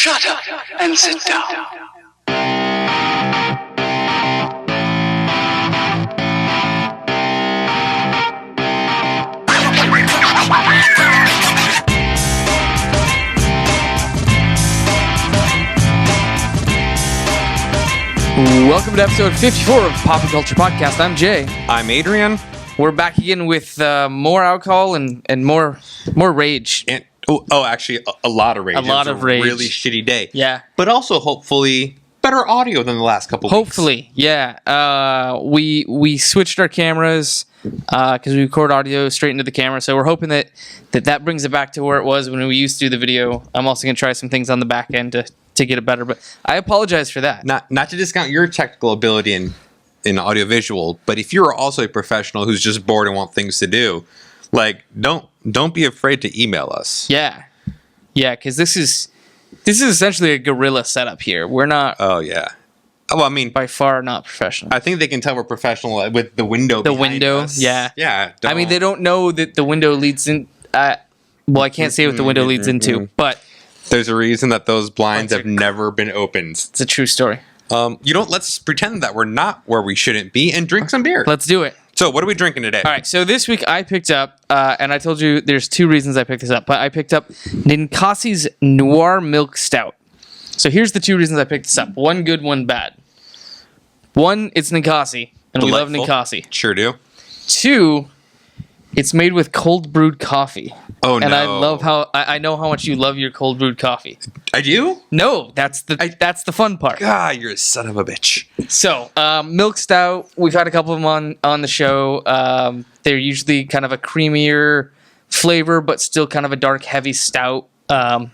Shut up and sit down. Welcome to episode 54 of Pop and Culture Podcast. I'm Jay. I'm Adrian. We're back again with more alcohol and more rage. And actually, a lot of rage. A lot of rage. Really shitty day. Yeah. But also, hopefully, better audio than the last couple weeks. Hopefully, yeah. We switched our cameras because we record audio straight into the camera. So we're hoping that brings it back to where it was when we used to do the video. I'm also going to try some things on the back end to get it better. But I apologize for that. Not to discount your technical ability in audiovisual, but if you're also a professional who's just bored and want things to do, like don't be afraid to email us. Yeah, because this is essentially a guerrilla setup here. We're not. Oh yeah. Well, I mean, by far not professional. I think they can tell we're professional with the window. The behind window, us. yeah. I mean, they don't know that the window leads in. Well, I can't say what the window leads into, but there's a reason that those blinds have never been opened. It's a true story. Let's pretend that we're not where we shouldn't be and drink some beer. Let's do it. So, what are we drinking today? All right. So this week I picked up, and I told you there's two reasons I picked this up, but I picked up Ninkasi's Noir Milk Stout. So here's the two reasons I picked this up. One good, one bad. One, it's Ninkasi, and we love Ninkasi. Sure do. Two, it's made with cold brewed coffee. Oh, no. And I love I know how much you love your cold brewed coffee. I do? No, that's the fun part. God, you're a son of a bitch. So, milk stout, we've had a couple of them on the show. They're usually kind of a creamier flavor, but still kind of a dark, heavy stout. And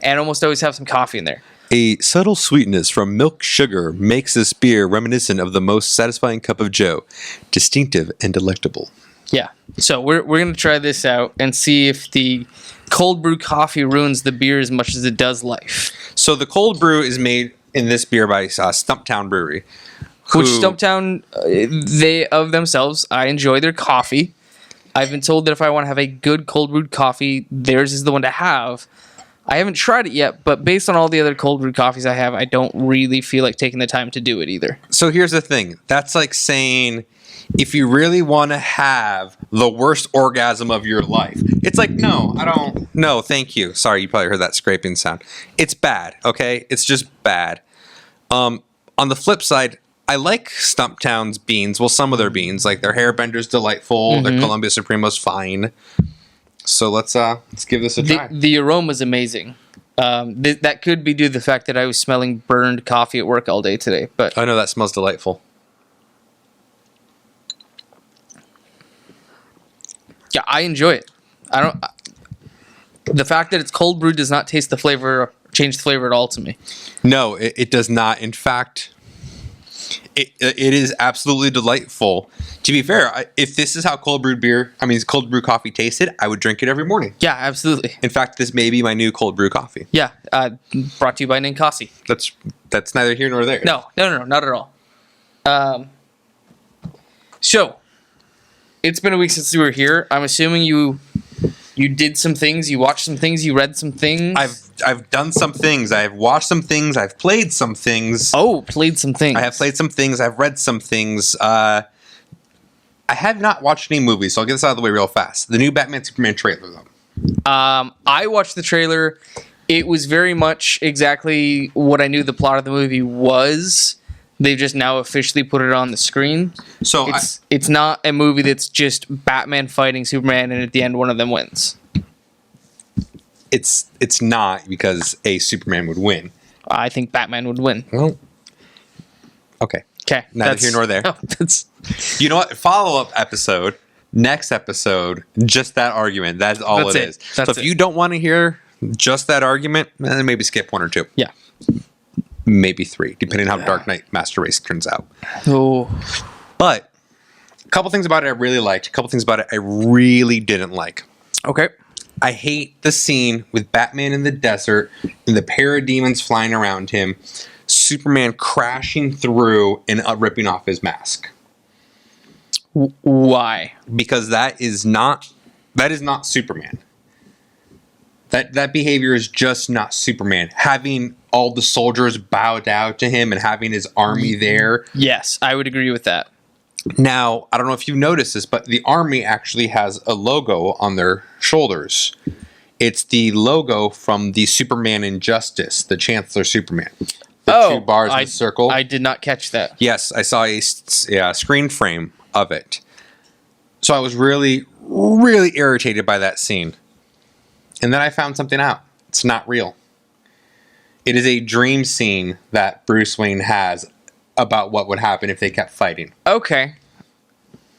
almost always have some coffee in there. A subtle sweetness from milk sugar makes this beer reminiscent of the most satisfying cup of joe. Distinctive and delectable. Yeah. So we're going to try this out and see if the cold brew coffee ruins the beer as much as it does life. So the cold brew is made in this beer by Stumptown Brewery. Which Stumptown, they of themselves, I enjoy their coffee. I've been told that if I want to have a good cold brewed coffee, theirs is the one to have. I haven't tried it yet, but based on all the other cold brewed coffees I have, I don't really feel like taking the time to do it either. So here's the thing. That's like saying, if you really want to have the worst orgasm of your life, it's like, no, I don't. No, thank you. Sorry, you probably heard that scraping sound. It's bad, okay? It's just bad. On the flip side, I like Stumptown's beans. Well, some of their beans, like their Hairbender's delightful. Their Columbia Supremo's fine. So let's give this a try. The aroma's amazing. That could be due to the fact that I was smelling burned coffee at work all day today. But I know that smells delightful. Yeah, I enjoy it. The fact that it's cold brewed does not taste the flavor, change the flavor at all to me. No, it does not. In fact, it is absolutely delightful. To be fair, if this is how cold brew coffee tasted, I would drink it every morning. Yeah, absolutely. In fact, this may be my new cold brew coffee. Yeah, brought to you by Ninkasi. That's neither here nor there. No, not at all. So, it's been a week since you were here. I'm assuming you did some things, you watched some things, you read some things. I've done some things. I've watched some things. I've played some things. Oh, played some things. I have played some things. I've read some things. I have not watched any movies, so I'll get this out of the way real fast. The new Batman Superman trailer, though. I watched the trailer. It was very much exactly what I knew the plot of the movie was. They've just now officially put it on the screen. So it's not a movie that's just Batman fighting Superman and at the end one of them wins. It's not, because Superman would win. I think Batman would win. Well, okay. Okay. Neither here nor there. You know what? Follow-up episode, next episode, just that argument. That's all it is. So if you don't want to hear just that argument, then maybe skip one or two. Yeah. Maybe three, depending on how Dark Knight Master Race turns out. Oh. But a couple things about it I really liked. A couple things about it I really didn't like. Okay. I hate the scene with Batman in the desert and the parademons flying around him, Superman crashing through and ripping off his mask. Why? Because that is not Superman. That behavior is just not Superman. Having all the soldiers bow down to him and having his army there. Yes, I would agree with that. Now, I don't know if you've noticed this, but the army actually has a logo on their shoulders. It's the logo from the Superman Injustice, the Chancellor Superman. The two bars in a circle. I did not catch that. Yes, I saw a screen frame of it. So I was really, really irritated by that scene. And then I found something out. It's not real. It is a dream scene that Bruce Wayne has about what would happen if they kept fighting. Okay.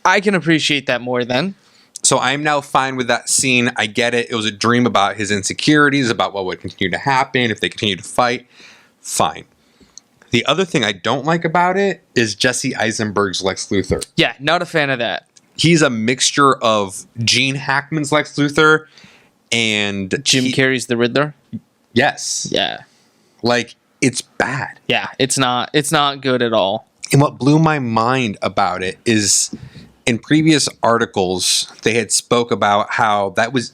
I can appreciate that more then. So I'm now fine with that scene. I get it. It was a dream about his insecurities, about what would continue to happen if they continue to fight. Fine. The other thing I don't like about it is Jesse Eisenberg's Lex Luthor. Yeah, not a fan of that. He's a mixture of Gene Hackman's Lex Luthor and Jim Carrey's the Riddler? Yes. Yeah. Like, it's bad. Yeah, it's not good at all. And what blew my mind about it is in previous articles, they had spoke about how that was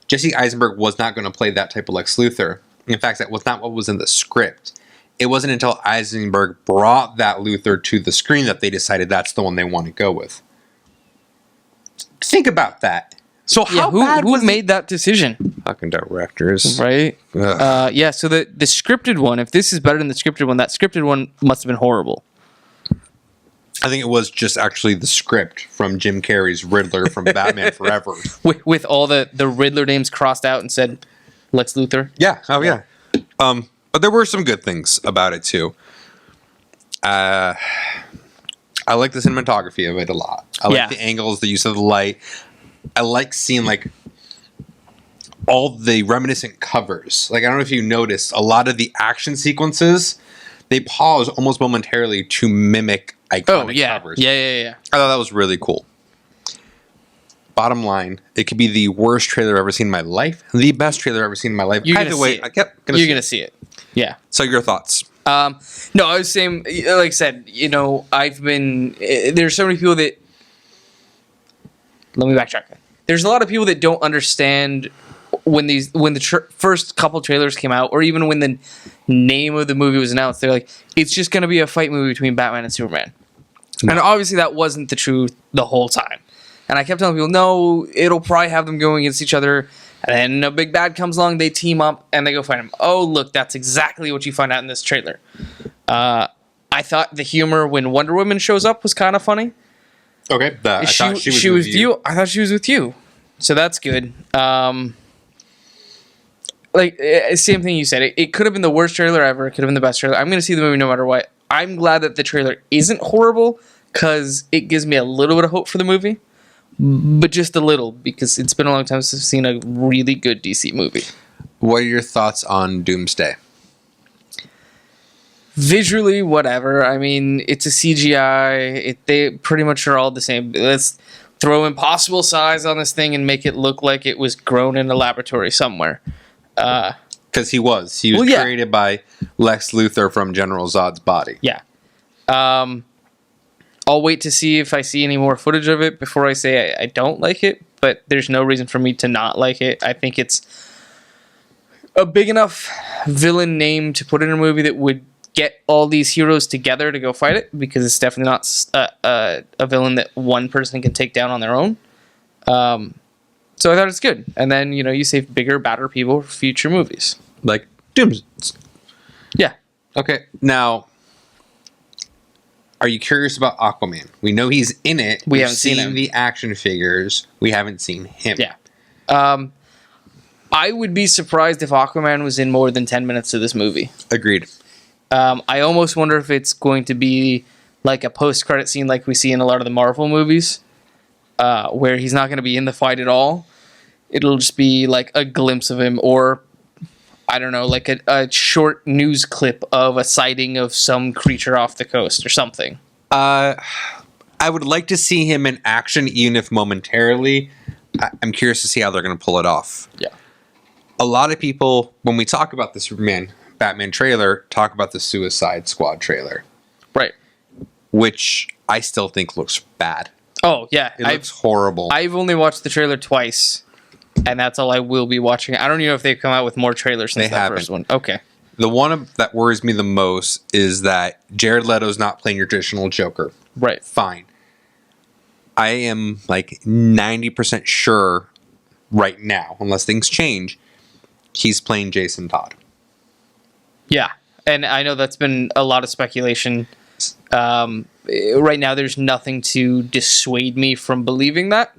Jesse Eisenberg was not going to play that type of Lex Luthor. In fact, that was not what was in the script. It wasn't until Eisenberg brought that Luthor to the screen that they decided that's the one they want to go with. Think about that. So how bad who made that decision? Fucking directors. Right? Yeah, so the scripted one, if this is better than the scripted one, that scripted one must have been horrible. I think it was just actually the script from Jim Carrey's Riddler from Batman Forever. With all the Riddler names crossed out and said Lex Luthor? Yeah. Oh, yeah. But there were some good things about it, too. I like the cinematography of it a lot. I like the angles, the use of the light. I like seeing, like, all the reminiscent covers. Like, I don't know if you noticed, a lot of the action sequences, they pause almost momentarily to mimic iconic covers. Yeah. I thought that was really cool. Bottom line, it could be the worst trailer I've ever seen in my life, the best trailer I've ever seen in my life. You're Either way, you're going to see it. Yeah. So your thoughts? No, I was saying, like I said, there's so many people that, let me backtrack. There's a lot of people that don't understand when the first couple trailers came out, or even when the name of the movie was announced. They're like, it's just going to be a fight movie between Batman and Superman. No. And obviously that wasn't the truth the whole time. And I kept telling people, no, it'll probably have them going against each other. And then a big bad comes along, they team up, and they go fight him. Oh, look, that's exactly what you find out in this trailer. I thought the humor when Wonder Woman shows up was kind of funny. Okay. I thought she was with you. I thought she was with you. So that's good. Same thing you said. It could have been the worst trailer ever. It could have been the best trailer. I'm going to see the movie no matter what. I'm glad that the trailer isn't horrible because it gives me a little bit of hope for the movie. But just a little, because it's been a long time since I've seen a really good DC movie. What are your thoughts on Doomsday? Visually, whatever. I mean, it's a CGI. They pretty much are all the same. Let's throw impossible size on this thing and make it look like it was grown in a laboratory somewhere. Because he was. He was created by Lex Luthor from General Zod's body. Yeah. I'll wait to see if I see any more footage of it before I say I don't like it, but there's no reason for me to not like it. I think it's a big enough villain name to put in a movie that would get all these heroes together to go fight it, because it's definitely not a villain that one person can take down on their own. So I thought it's good. And then, you save bigger, badder people for future movies. Like Doomsday. Yeah. Okay, now, are you curious about Aquaman? We know he's in it. We haven't seen him. The action figures. We haven't seen him. Yeah. I would be surprised if Aquaman was in more than 10 minutes of this movie. Agreed. I almost wonder if it's going to be like a post-credit scene like we see in a lot of the Marvel movies, where he's not going to be in the fight at all. It'll just be like a glimpse of him, or I don't know, like a short news clip of a sighting of some creature off the coast or something. I would like to see him in action, even if momentarily. I'm curious to see how they're going to pull it off. Yeah. A lot of people, when we talk about the Superman Batman trailer, talk about the Suicide Squad trailer. Right. Which I still think looks bad. Oh, yeah. It looks horrible. I've only watched the trailer twice. and that's all I will be watching. I don't even know if they've come out with more trailers since They that first haven't. one. Okay. The one that worries me the most is that Jared Leto's not playing your traditional Joker. Right. Fine. I am like 90% sure right now, unless things change, he's playing Jason Todd. Yeah. And I know that's been a lot of speculation. Right now, there's nothing to dissuade me from believing that.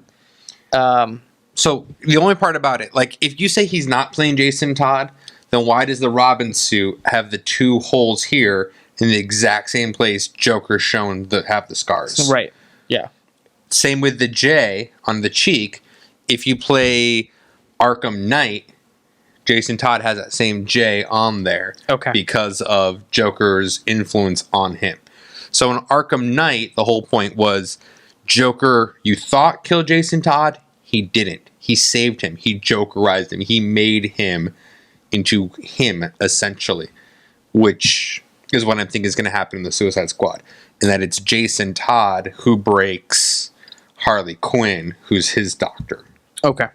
So the only part about it, like if you say he's not playing Jason Todd, then why does the Robin suit have the 2 holes here in the exact same place Joker's shown that have the scars? Right. Yeah. Same with the J on the cheek. If you play Arkham Knight, Jason Todd has that same J on there. Okay. Because of Joker's influence on him. So in Arkham Knight, the whole point was Joker, you thought killed Jason Todd. He didn't. He saved him. He Jokerized him. He made him into him, essentially. Which is what I think is going to happen in the Suicide Squad. And that it's Jason Todd who breaks Harley Quinn, who's his doctor. Okay.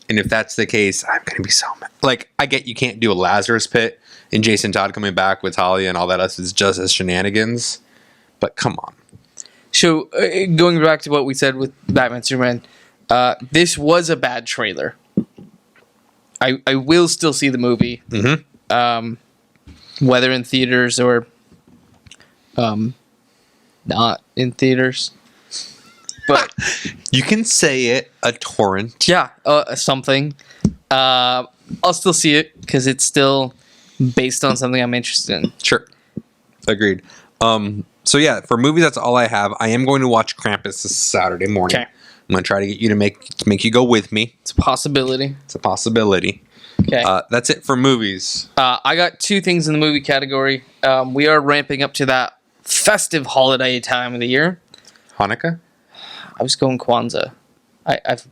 And if that's the case, I'm going to be so mad. Like, I get you can't do a Lazarus Pit, and Jason Todd coming back with Talia and all that else is just as shenanigans. But come on. So, going back to what we said with Batman Superman, this was a bad trailer. I will still see the movie. Mm-hmm. Whether in theaters or not in theaters. But You can say it, a torrent. yeah, something. I'll still see it because it's still based on something I'm interested in. Sure. Agreed. So yeah, for movies, that's all I have. I am going to watch Krampus this Saturday morning. Okay. I'm going to try to get you to make you go with me. It's a possibility. It's a possibility. Okay. That's it for movies. I got 2 things in the movie category. We are ramping up to that festive holiday time of the year. Hanukkah? I was going Kwanzaa.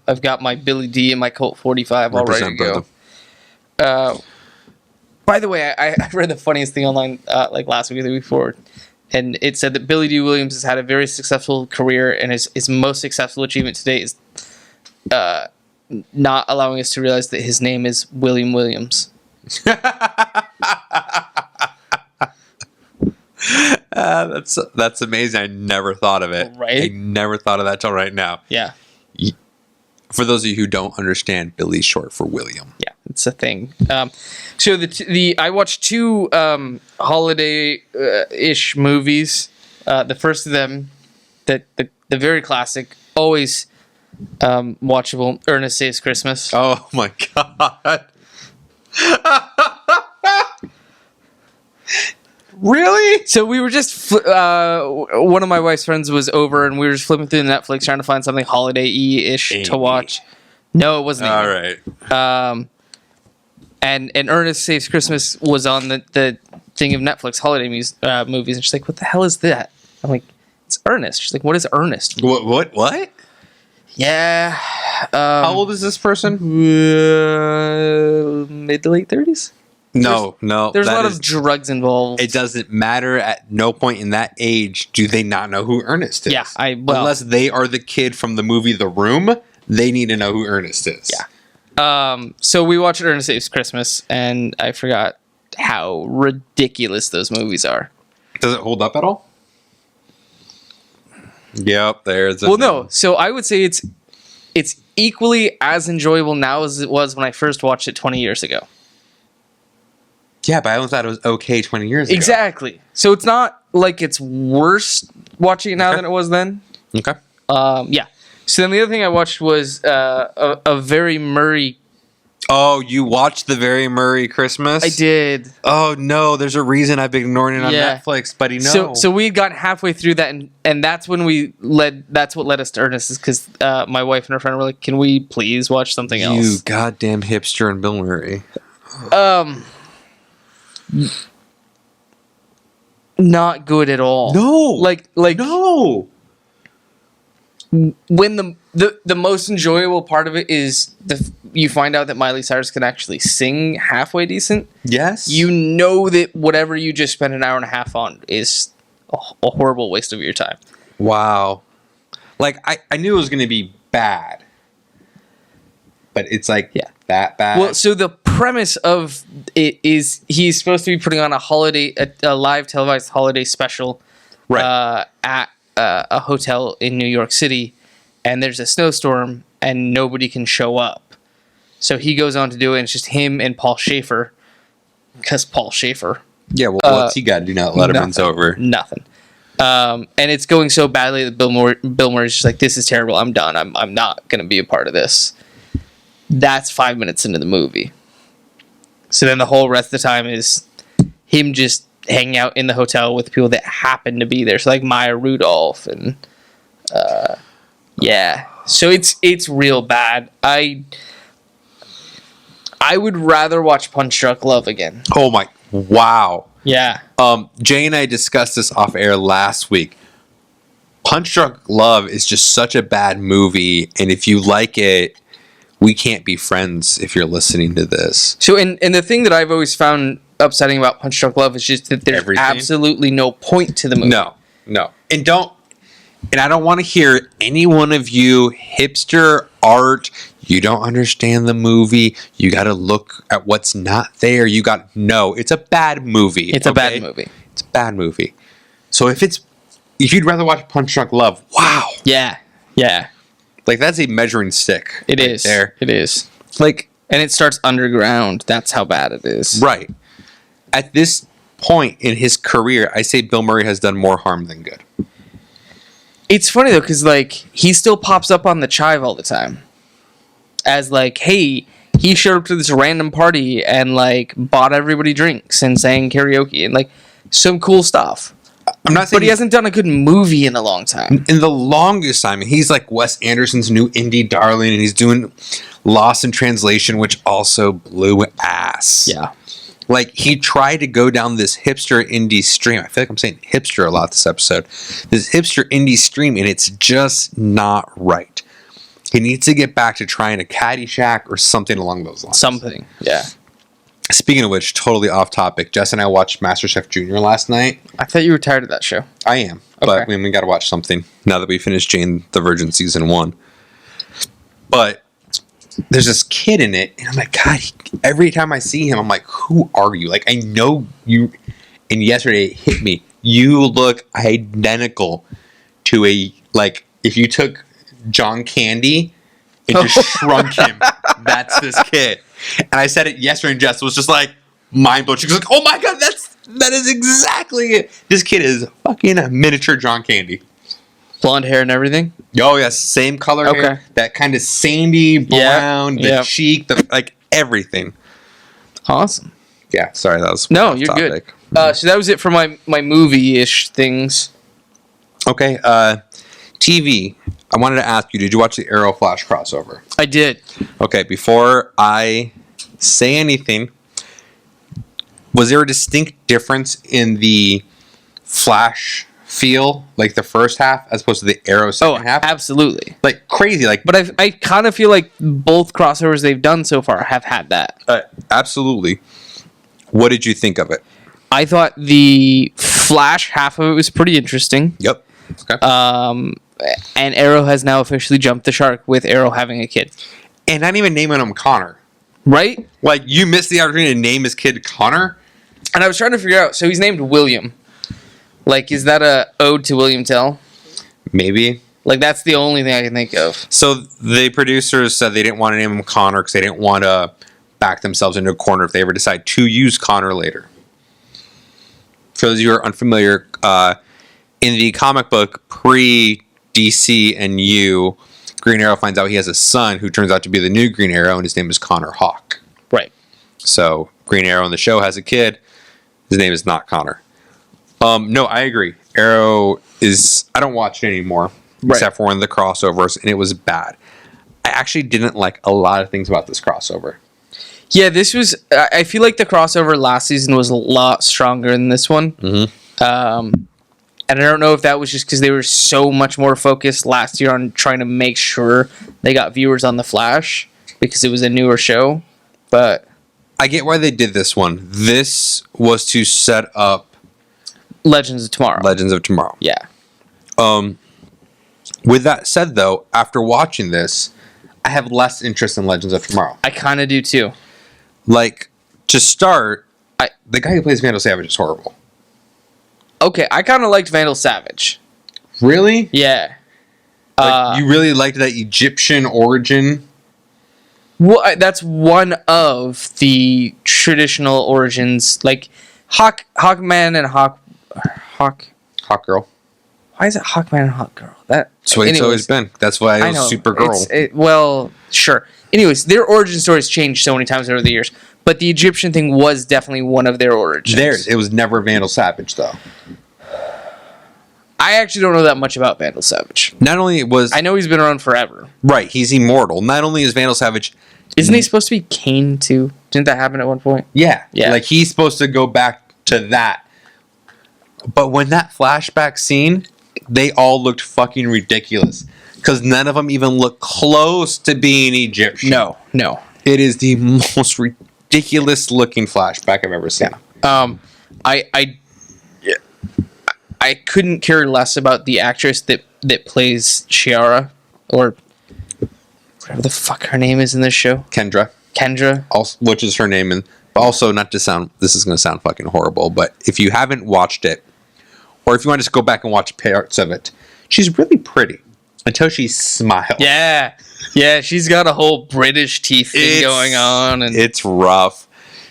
I've got my Billy D and my Colt 45 all ready to Represent, go. By the way, I read the funniest thing online like last week or the week before, and it said that Billy D. Williams has had a very successful career, and his most successful achievement to date is not allowing us to realize that his name is William Williams. That's amazing. I never thought of it. Right? I never thought of that till right now. Yeah. For those of you who don't understand, Billy's short for William. Yeah, it's a thing. So I watched 2 holiday ish movies. The first of them, the very classic, always watchable, Ernest Saves Christmas. Oh my god. Really? So we were just one of my wife's friends was over, and we were just flipping through Netflix trying to find something holiday-ish to watch. No, it wasn't. All right. And Ernest Saves Christmas was on the thing of Netflix holiday movies, and she's like, "What the hell is that?" I'm like, "It's Ernest." She's like, "What is Ernest?" What? Yeah. How old is this person? Mid to late 30s. No. There's a that lot is- of drugs involved. It doesn't matter. At no point in that age do they not know who Ernest is. Yeah, unless they are the kid from the movie The Room, they need to know who Ernest is. Yeah. So we watched Ernest Saves Christmas, and I forgot how ridiculous those movies are. Does it hold up at all? Yep. There's. Well, no. So I would say it's equally as enjoyable now as it was when I first watched it 20 years ago. Yeah, but I only thought it was okay 20 years ago. Exactly. So it's not like it's worse watching it now Okay. than it was then. Okay. Yeah. So then the other thing I watched was a very Murray. Oh, you watched the Very Murray Christmas? I did. Oh no, there's a reason I've been ignoring it on Yeah. Netflix, buddy. No. So we had gotten halfway through that, and that's when that's what led us to Ernest, is because my wife and her friend were like, "Can we please watch something you else?" goddamn hipster and Bill Murray. Not good at all. No. Like No. when the most enjoyable part of it is you find out that Miley Cyrus can actually sing halfway decent. Yes. You know that whatever you just spent an hour and a half on is a horrible waste of your time. Wow. Like I knew it was going to be bad. but it's like Yeah. that bad. Well, so the premise of it is he's supposed to be putting on a live televised holiday special, right. at a hotel in New York City, and there's a snowstorm and nobody can show up. So he goes on to do it, and it's just him and Paul Schaefer, because Paul Schaefer. Yeah, well, what's he got to do now that Letterman's over? Nothing. And it's going so badly that Bill Murray's just like, this is terrible. I'm done. I'm not going to be a part of this. That's 5 minutes into the movie. So then the whole rest of the time is him just hanging out in the hotel with people that happen to be there. So like Maya Rudolph and yeah. So it's real bad. I would rather watch Punch Drunk Love again. Oh my! Wow. Yeah. Jay and I discussed this off air last week. Punch Drunk Love is just such a bad movie, and if you like it, we can't be friends if you're listening to this. So, and the thing that I've always found upsetting about Punch Drunk Love is just that there's absolutely no point to the movie. No. And I don't want to hear any one of you hipster art. You don't understand the movie. You got to look at what's not there. No, it's a bad movie. It's a bad movie. It's a bad movie. So if you'd rather watch Punch Drunk Love, wow. Yeah. Yeah. Like that's a measuring stick. It right is. there. It is. Like, and it starts underground. That's how bad it is. right. At this point in his career, I say Bill Murray has done more harm than good. It's funny though, because like he still pops up on the Chive all the time, as like, hey, he showed up to this random party and like bought everybody drinks and sang karaoke and like some cool stuff. I'm not saying, but he hasn't done a good movie in a long time. In the longest time, he's like Wes Anderson's new indie darling, and he's doing Lost in Translation, which also blew ass. Yeah. Like, he tried to go down this hipster indie stream. I feel like I'm saying hipster a lot this episode. This hipster indie stream, and it's just not right. He needs to get back to trying a Caddyshack or something along those lines. Something, yeah. Speaking of which, totally off topic, Jess and I watched MasterChef Junior last night. I thought you were tired of that show. I am, but we got to watch something now that we finished Jane the Virgin Season 1. But there's this kid in it, and I'm like, God, every time I see him, I'm like, who are you? Like, I know you, and yesterday it hit me. You look identical to if you took John Candy and just shrunk him, that's this kid. And I said it yesterday, and Jess was just like, mind blown. She was like, oh my God, that is exactly it. This kid is fucking a miniature John Candy. Blonde hair and everything? Oh, yes. Same color hair. That kind of sandy brown, the cheek, everything. Awesome. Yeah, sorry, that was no, you're topic. Good. So that was it for my movie-ish things. Okay, TV. I wanted to ask you, did you watch the Arrow Flash crossover? I did. Okay, before I say anything, was there a distinct difference in the Flash feel, like the first half, as opposed to the Arrow second half? Absolutely. Like crazy. But I kind of feel like both crossovers they've done so far have had that. Absolutely. What did you think of it? I thought the Flash half of it was pretty interesting. Yep. Okay. And Arrow has now officially jumped the shark with Arrow having a kid. And not even naming him Connor. Right? Like, you missed the opportunity to name his kid Connor? And I was trying to figure out, so he's named William. Like, is that a ode to William Tell? Maybe. Like, that's the only thing I can think of. So the producers said they didn't want to name him Connor because they didn't want to back themselves into a corner if they ever decide to use Connor later. For those of you who are unfamiliar, in the comic book pre-DC and U, Green Arrow finds out he has a son who turns out to be the new Green Arrow, and his name is Connor Hawke. Right. So Green Arrow in the show has a kid. His name is not Connor. No, I agree. Arrow is... I don't watch it anymore, except for one of the crossovers, and it was bad. I actually didn't like a lot of things about this crossover. Yeah, this was... I feel like the crossover last season was a lot stronger than this one. Mm-hmm. And I don't know if that was just because they were so much more focused last year on trying to make sure they got viewers on The Flash, because it was a newer show, but... I get why they did this one. This was to set up... Legends of Tomorrow. Legends of Tomorrow. Yeah. With that said, though, after watching this, I have less interest in Legends of Tomorrow. I kind of do too. Like, to start, the guy who plays Vandal Savage is horrible. Okay, I kind of liked Vandal Savage. Really? Yeah. Like, you really liked that Egyptian origin? Well, that's one of the traditional origins, like Hawkman and Hawk. Hawk Girl. Why is it Hawkman and Hawk Girl? That's the way it's always been. That's why it was Supergirl. Well, sure. Anyways, their origin stories changed so many times over the years, but the Egyptian thing was definitely one of their origins. It was never Vandal Savage, though. I actually don't know that much about Vandal Savage. Not only was... I know he's been around forever. Right, he's immortal. Not only is Vandal Savage... Isn't he supposed to be Kane, too? Didn't that happen at one point? Yeah. Yeah. Like, he's supposed to go back to that. But when that flashback scene, they all looked fucking ridiculous. Because none of them even look close to being Egyptian. No. It is the most ridiculous looking flashback I've ever seen. I couldn't care less about the actress that plays Chiara, or whatever the fuck her name is in this show. Kendra. Also, which is her name. And also, not to sound... This is going to sound fucking horrible, but if you haven't watched it, or if you want to just go back and watch parts of it, she's really pretty. Until she smiles. Yeah, she's got a whole British teeth thing going on, and it's rough.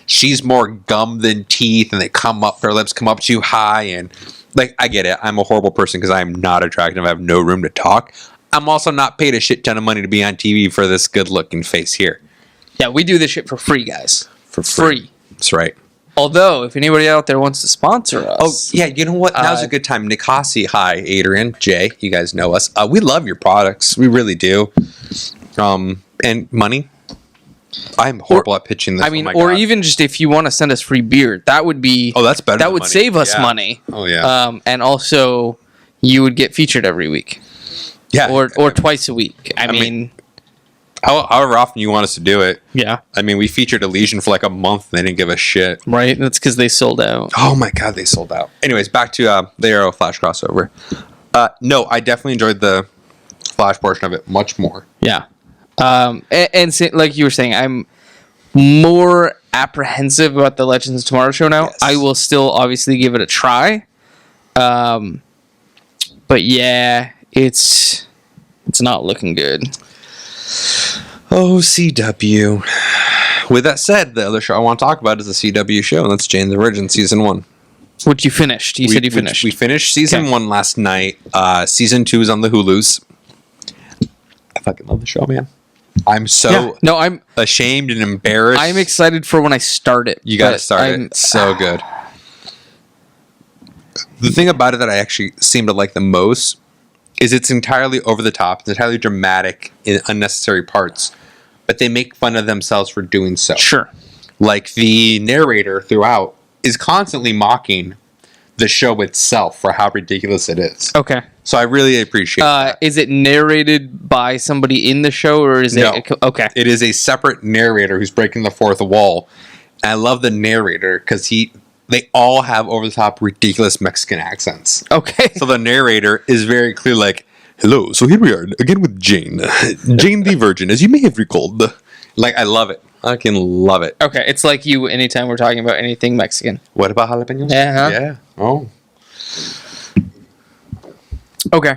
She's more gum than teeth, and her lips come up too high, and like, I get it. I'm a horrible person because I'm not attractive. I have no room to talk. I'm also not paid a shit ton of money to be on TV for this good-looking face here. Yeah, we do this shit for free, guys. For free. That's right. Although, if anybody out there wants to sponsor us... Oh, yeah, you know what? Now's a good time. Nick Hossie, hi, Adrian, Jay, you guys know us. We love your products. We really do. And money. I'm horrible at pitching this. I mean, or even just if you want to send us free beer, that would be... Oh, that's better. That would save us money. Oh, yeah. And also, you would get featured every week. Yeah. Or twice a week. I mean however often you want us to do it. Yeah. I mean, we featured Elysian for like a month. And they didn't give a shit. Right. That's because they sold out. Oh my God, they sold out. Anyways, back to the Arrow Flash crossover. No, I definitely enjoyed the Flash portion of it much more. Yeah. And like you were saying, I'm more apprehensive about the Legends of Tomorrow show now. Yes. I will still obviously give it a try. But yeah, it's not looking good. Oh, CW. With that said, the other show I want to talk about is the CW show, and that's Jane the Virgin Season 1. Which you finished. You said you finished. We finished Season 1 last night. Season 2 is on the Hulus. I fucking love the show, man. I'm I'm ashamed and embarrassed. I'm excited for when I start it. You gotta start it. It's so good. The thing about it that I actually seem to like the most is it's entirely over the top. It's entirely dramatic in unnecessary parts. But they make fun of themselves for doing so. Sure. Like, the narrator throughout is constantly mocking the show itself for how ridiculous it is. Okay. So I really appreciate that. Is it narrated by somebody in the show, or is it... Okay. It is a separate narrator who's breaking the fourth wall. And I love the narrator because they all have over-the-top, ridiculous Mexican accents. Okay. So the narrator is very clear, like, hello, so here we are, again with Jane. Jane the Virgin, as you may have recalled. Like, I love it. I can love it. Okay, it's like you anytime we're talking about anything Mexican. What about jalapenos? Yeah. Oh. Okay.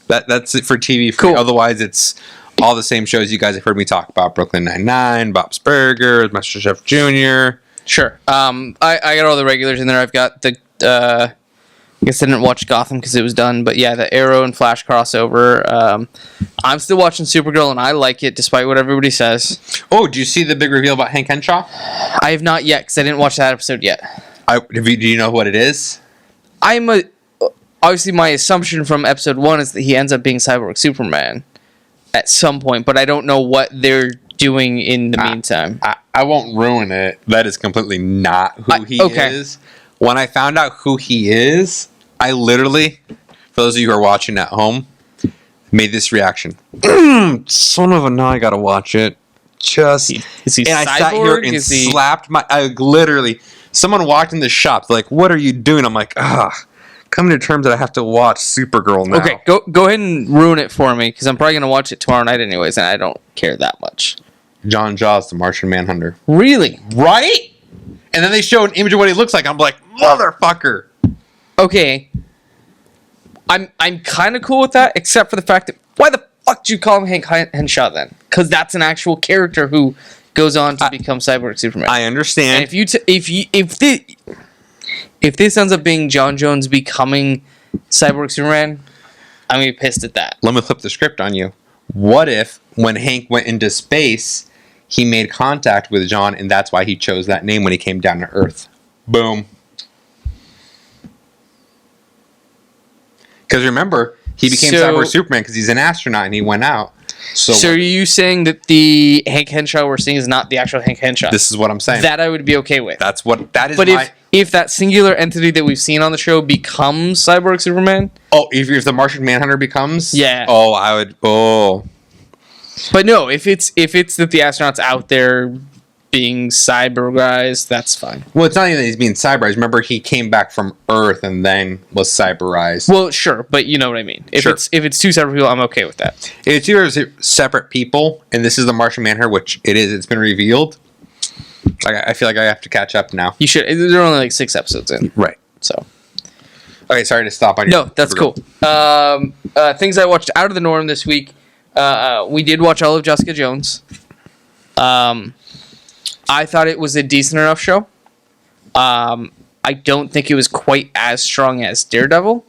That's it for TV. Cool. Otherwise, it's all the same shows you guys have heard me talk about. Brooklyn Nine-Nine, Bob's Burgers, MasterChef Junior. Sure. I got all the regulars in there. I've got the... I guess I didn't watch Gotham because it was done, but yeah, the Arrow and Flash crossover. I'm still watching Supergirl, and I like it despite what everybody says. Oh, do you see the big reveal about Hank Henshaw? I have not yet because I didn't watch that episode yet. Do you know what it is? Obviously, my assumption from episode 1 is that he ends up being Cyborg Superman at some point, but I don't know what they're doing in the meantime. I won't ruin it. That is completely not who he is. When I found out who he is, I literally, for those of you who are watching at home, made this reaction. Son of a, now I gotta watch it. Is he and I sat here and slapped someone walked in the shop, like, what are you doing? I'm like, coming to terms that I have to watch Supergirl now. Okay, go ahead and ruin it for me because I'm probably gonna watch it tomorrow night anyways, and I don't care that much. John Jaws, the Martian Manhunter. Really? Right? And then they show an image of what he looks like. I'm like, motherfucker. Okay. I'm kind of cool with that, except for the fact that why the fuck do you call him Hank Henshaw then? Because that's an actual character who goes on to become Cyborg Superman. I understand. And if this ends up being John Jones becoming Cyborg Superman, I'm gonna be pissed at that. Let me flip the script on you. What if when Hank went into space, he made contact with John, and that's why he chose that name when he came down to Earth? Boom. Because remember, he became Cyborg Superman because he's an astronaut and he went out. So are you saying that the Hank Henshaw we're seeing is not the actual Hank Henshaw? This is what I'm saying. That I would be okay with. That is. But if that singular entity that we've seen on the show becomes Cyborg Superman, if the Martian Manhunter becomes, yeah. I would. But no, if it's that the astronaut's out there being cyberized, that's fine. Well, it's not even that he's being cyberized. Remember, he came back from Earth and then was cyberized. Well, sure, but you know what I mean. If it's two separate people, I'm okay with that. If it's two separate people, and this is the Martian Manhunter, which it is, it's been revealed. I feel like I have to catch up now. You should. There are only like 6 episodes in, right? So, okay, sorry to stop on your. No, that's cool. Things I watched out of the norm this week. We did watch all of Jessica Jones. I thought it was a decent enough show. I don't think it was quite as strong as Daredevil.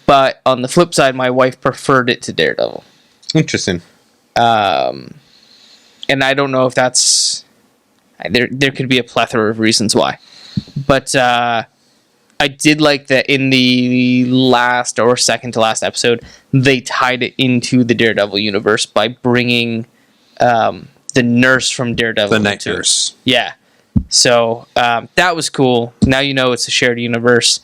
But on the flip side, my wife preferred it to Daredevil. Interesting. And I don't know if that's... There could be a plethora of reasons why. But I did like that in the last or second to last episode, they tied it into the Daredevil universe by bringing... the nurse from Daredevil. The night nurse. Yeah. So that was cool. Now you know it's a shared universe.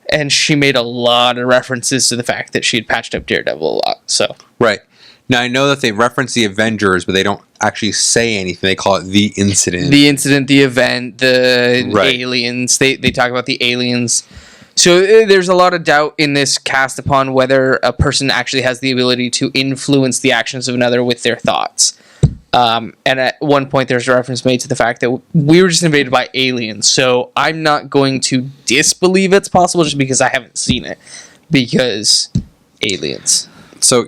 And she made a lot of references to the fact that she had patched up Daredevil a lot. So right. Now I know that they reference the Avengers, but they don't actually say anything. They call it the incident. The incident, the event, the aliens. They talk about the aliens. So there's a lot of doubt in this cast upon whether a person actually has the ability to influence the actions of another with their thoughts. And at one point there's a reference made to the fact that we were just invaded by aliens. So I'm not going to disbelieve it's possible just because I haven't seen it. Because aliens. So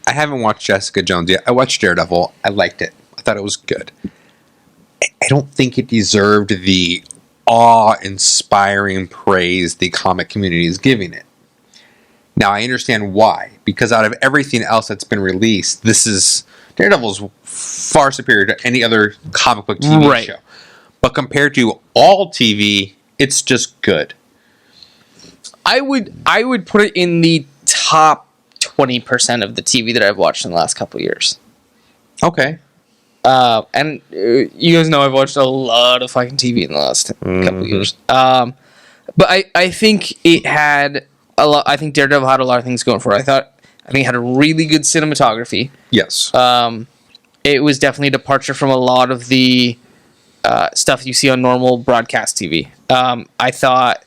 I haven't watched Jessica Jones yet. I watched Daredevil. I liked it. I thought it was good. I don't think it deserved the awe-inspiring praise the comic community is giving it. Now I understand why. Because out of everything else that's been released, Daredevil is far superior to any other comic book TV show. But compared to all TV, it's just good. I would put it in the top 20% of the TV that I've watched in the last couple of years. Okay. And you guys know I've watched a lot of fucking TV in the last couple of years. But I think it had a lot. I think Daredevil had a lot of things going for it. I think it had a really good cinematography. Yes. It was definitely a departure from a lot of the stuff you see on normal broadcast TV. I thought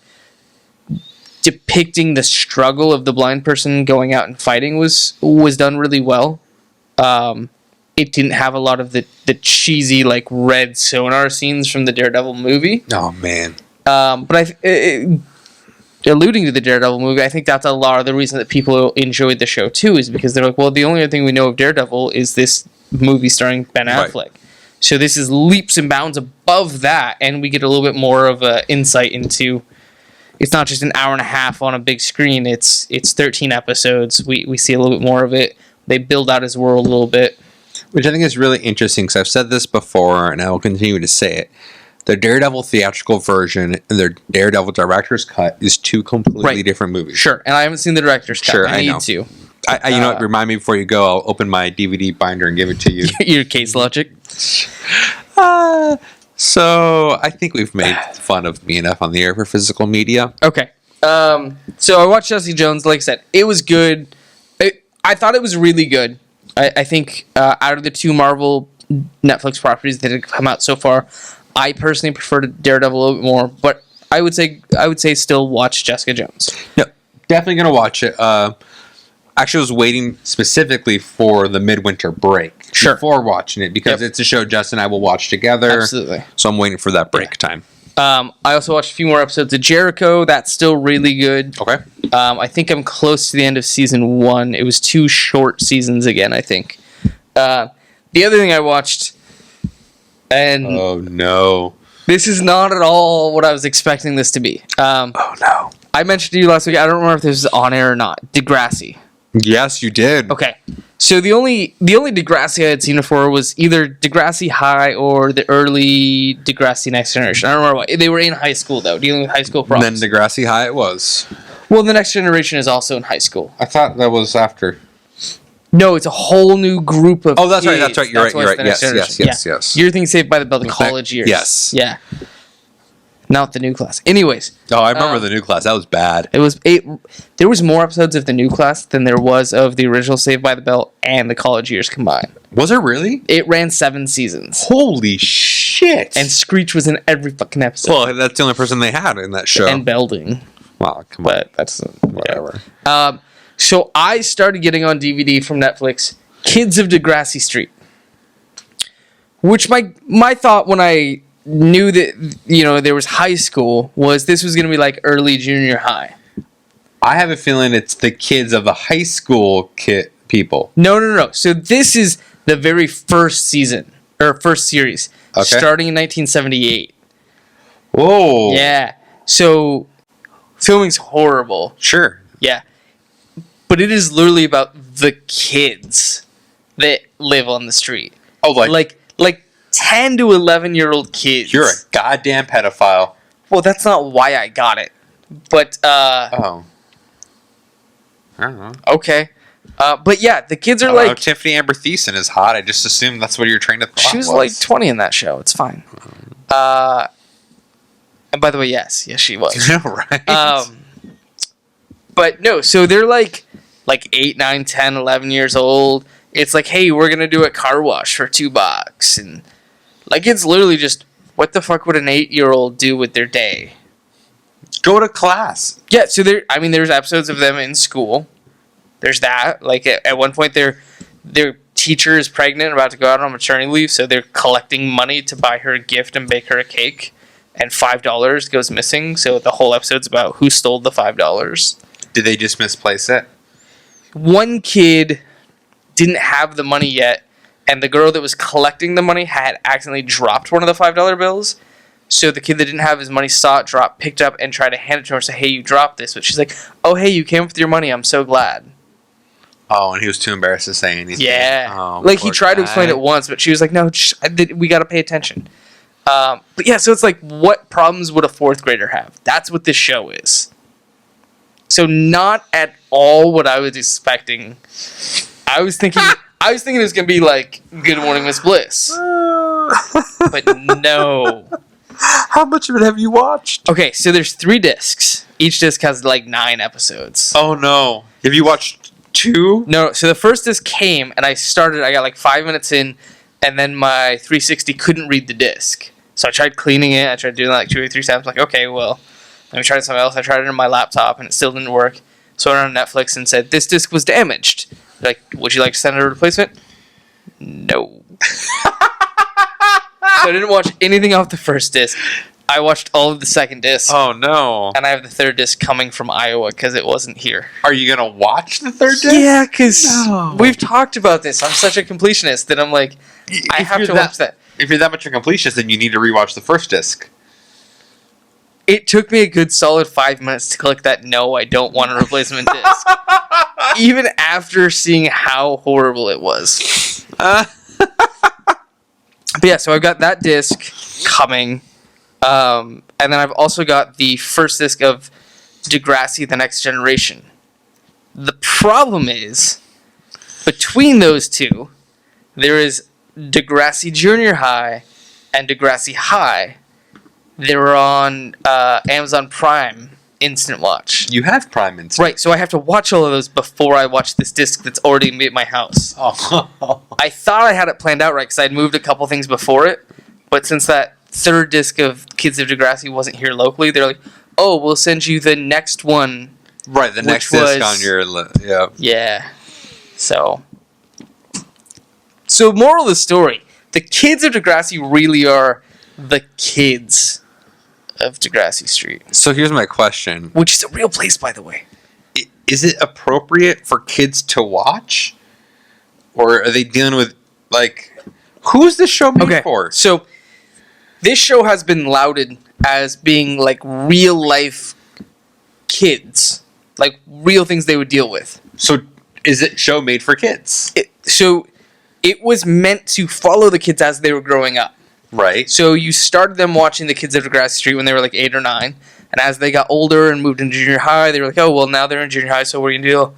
depicting the struggle of the blind person going out and fighting was done really well. It didn't have a lot of the cheesy like red sonar scenes from the Daredevil movie. Oh man. But alluding to the Daredevil movie, I think that's a lot of the reason that people enjoyed the show too, is because they're like, well, the only other thing we know of Daredevil is this movie starring Ben Affleck. Right. So this is leaps and bounds above that, and we get a little bit more of an insight into. It's not just an hour and a half on a big screen. It's 13 episodes. We see a little bit more of it. They build out his world a little bit, which I think is really interesting. Because I've said this before, and I will continue to say it. The Daredevil theatrical version and the Daredevil director's cut is two completely different movies. Sure, and I haven't seen the director's cut. Sure, I need know. to. You know what? Remind me before you go. I'll open my DVD binder and give it to you. Your case logic. So I think we've made fun of me enough on the air for physical media. Okay. So I watched Jessica Jones. Like I said, it was good. I thought it was really good. I think out of the two Marvel Netflix properties that have come out so far, I personally prefer Daredevil a little bit more. But I would say still watch Jessica Jones. No, definitely gonna watch it. Actually, I was waiting specifically for the midwinter break before watching it because it's a show Justin and I will watch together. Absolutely. So I'm waiting for that break time. I also watched a few more episodes of Jericho. That's still really good. Okay. I think I'm close to the end of season 1. It was 2 short seasons again, I think. The other thing I watched, and oh no, this is not at all what I was expecting this to be. oh no. I mentioned to you last week, I don't remember if this was on air or not, Degrassi. Yes, you did. Okay. So the only Degrassi I had seen before was either Degrassi High or the early Degrassi Next Generation. I don't remember what. They were in high school, though, dealing with high school And problems. then Degrassi High it was. Well, the Next Generation is also in high school. I thought that was after. No, it's a whole new group of Oh, that's right. kids. That's right. You're right. why You're it's right. the Next Yes. Generation. Yes. You're thinking Saved by the Bell, the That- college years. yes. Yeah. Not the new class. Anyways, Oh, I remember the new class. That was bad. it was 8. There was more episodes of the new class than there was of the original Saved by the Bell and the college years combined. Was it really? It ran 7 seasons. Holy shit! And Screech was in every fucking episode. well, that's the only person they had in that show. And Belding. wow, come on. But that's Whatever. So I started getting on DVD from Netflix Kids of Degrassi Street. Which my thought when I knew that there was high school was this was going to be like early junior high. I have a feeling it's the kids of the high school people. No. So this is the very first season or first series starting in 1978. Whoa. Yeah. So filming's horrible. Sure. Yeah. But it is literally about the kids that live on the street. Oh, like 10 to 11-year-old kids. you're a goddamn pedophile. Well, that's not why I got it. But, Oh. I don't know. okay. But yeah, the kids are I don't know, like... Tiffany Amber Thiessen is hot. I just assumed that's what your train of thought She was like 20 in that show. It's fine. And by the way, yes, she was. right. But no, so they're like 8, 9, 10, 11 years old. It's like, hey, we're going to do a car wash for $2. And like, it's literally just, what the fuck would an 8-year-old do with their day? Go to class. Yeah, so there's episodes of them in school. There's that. Like, at one point, their teacher is pregnant, about to go out on maternity leave, so they're collecting money to buy her a gift and bake her a cake. And $5 goes missing, so the whole episode's about who stole the $5. Did they just misplace it? One kid didn't have the money yet, and the girl that was collecting the money had accidentally dropped one of the $5 bills. So the kid that didn't have his money saw it drop, picked up, and tried to hand it to her and say, hey, you dropped this. But she's like, oh, hey, you came with your money. I'm so glad. Oh, and he was too embarrassed to say anything. Yeah. Oh, like, he poor tried to guy. explain it once, but she was like, no, we got to pay attention. But yeah, so it's like, what problems would a 4th grader have? That's what this show is. So not at all what I was expecting. I was thinking it was gonna be like Good Morning Miss Bliss, but no. How much of it have you watched? Okay, so there's 3 discs. Each disc has like 9 episodes. Oh no! Have you watched 2? No, so the first disc came and I got like 5 minutes in, and then my 360 couldn't read the disc. So I tried cleaning it. I tried doing it like 2 or 3 times. Like, okay, well, let me try something else. I tried it on my laptop and it still didn't work. So I went on Netflix and said, this disc was damaged. They're like, would you like to send a replacement? No. So I didn't watch anything off the first disc. I watched all of the second disc. Oh no! And I have the third disc coming from Iowa because it wasn't here. Are you gonna watch the third disc? Yeah, because No. we've talked about this. I'm such a completionist that I'm like, I have to watch that. If you're that much of a completionist, then you need to rewatch the first disc. It took me a good solid 5 minutes to click that no, I don't want a replacement disc. Even after seeing how horrible it was. But yeah, so I've got that disc coming. And then I've also got the first disc of Degrassi, The Next Generation. The problem is, between those two, there is Degrassi Junior High and Degrassi High. They're on Amazon Prime Instant Watch. You have Prime Instant. Right, so I have to watch all of those before I watch this disc that's already at my house. Oh. I thought I had it planned out right because I'd moved a couple things before it, but since that third disc of Kids of Degrassi wasn't here locally, they're like, oh, we'll send you the next one. Right, the next Which disc was- on your list. Yeah. Yeah. So moral of the story, the kids of Degrassi really are the kids of Degrassi Street, So here's my question. which is a real place, by the way. Is it appropriate for kids to watch? Or are they dealing with, like, who's this show made for? So this show has been lauded as being like real life kids, like real things they would deal with. So is it show made for kids? So it was meant to follow the kids as they were growing up. Right. So you started them watching the kids of Degrassi Street when they were like 8 or 9, and as they got older and moved into junior high, they were like, oh well, now they're in junior high, so what are you gonna do?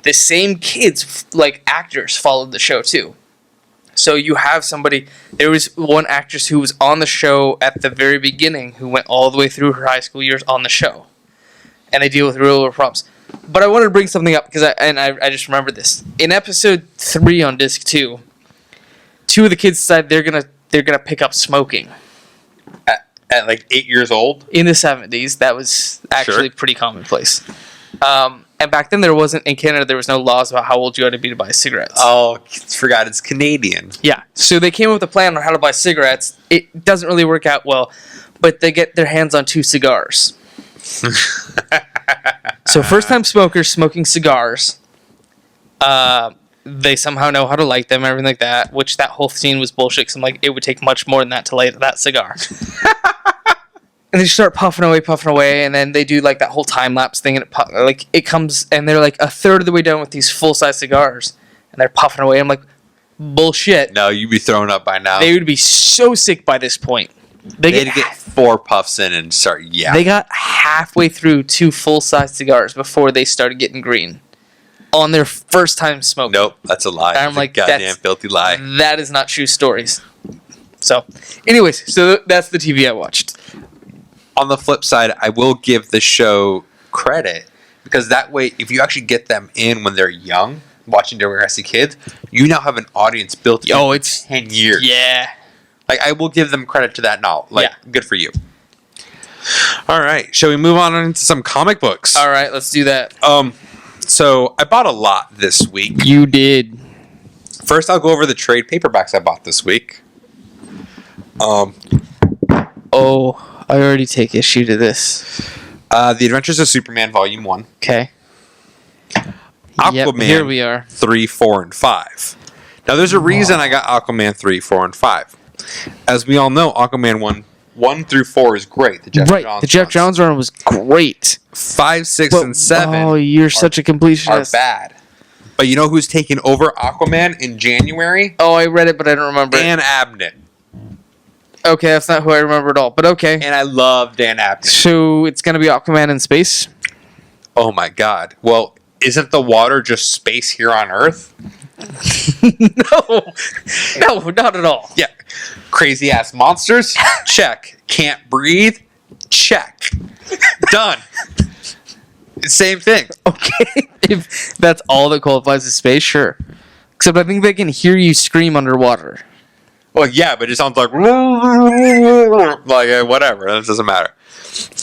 The same kids, like actors, followed the show too. So you have somebody. There was one actress who was on the show at the very beginning, who went all the way through her high school years on the show, and they deal with real world problems. But I wanted to bring something up because I just remembered this. In episode 3 on disc 2, 2 of the kids decide they're gonna pick up smoking. At like 8 years old? In the 70s, that was actually Sure. pretty commonplace. And back then, in Canada, there was no laws about how old you had to be to buy cigarettes. Oh, forgot it's Canadian. Yeah. So they came up with a plan on how to buy cigarettes. It doesn't really work out well, but they get their hands on 2 cigars. So first-time smokers smoking cigars, they somehow know how to light them and everything like that, which that whole scene was bullshit, because I'm like, it would take much more than that to light that cigar. And they start puffing away, and then they do like that whole time lapse thing, and it comes, and they're like a third of the way done with these full size cigars, and they're puffing away. I'm like, bullshit. No, you'd be thrown up by now. They would be so sick by this point. They had to get 4 puffs in and start yapping. They got halfway through 2 full size cigars before they started getting green on their first time smoking. Nope, that's a lie. I'm It's a like, goddamn that's- filthy lie. That is not true stories. So, anyways, that's the TV I watched. On the flip side, I will give the show credit because that way, if you actually get them in when they're young, watching Degrassi Kids, you now have an audience built in Oh, for it's 10 years. Yeah. Like, I will give them credit to that now. Like, Yeah. good for you. All right, shall we move on into some comic books? All right, let's do that. So I bought a lot this week. You did. First, I'll go over the trade paperbacks I bought this week. Oh, I already take issue to this. The Adventures of Superman Volume 1, Okay. Aquaman Yep, here we are. 3, 4, and 5. Now, there's a reason I got Aquaman 3, 4, and 5. As we all know, Aquaman 1 through 4 is great. The Jeff Johns run was great. 5, 6, and 7 Oh, you're such a are completionist. bad. But you know who's taking over Aquaman in January? Oh, I read it, but I don't remember it. Dan Abnett. Okay, that's not who I remember at all. But okay. And I love Dan Abnett. So it's gonna be Aquaman in space. Oh my god. Well, isn't the water just space here on Earth? No, not at all. Yeah. Crazy ass monsters? Check. Can't breathe? Check. Done. Same thing. Okay, if that's all that qualifies as space, sure. Except I think they can hear you scream underwater. Well, yeah, but it sounds like whatever. That doesn't matter.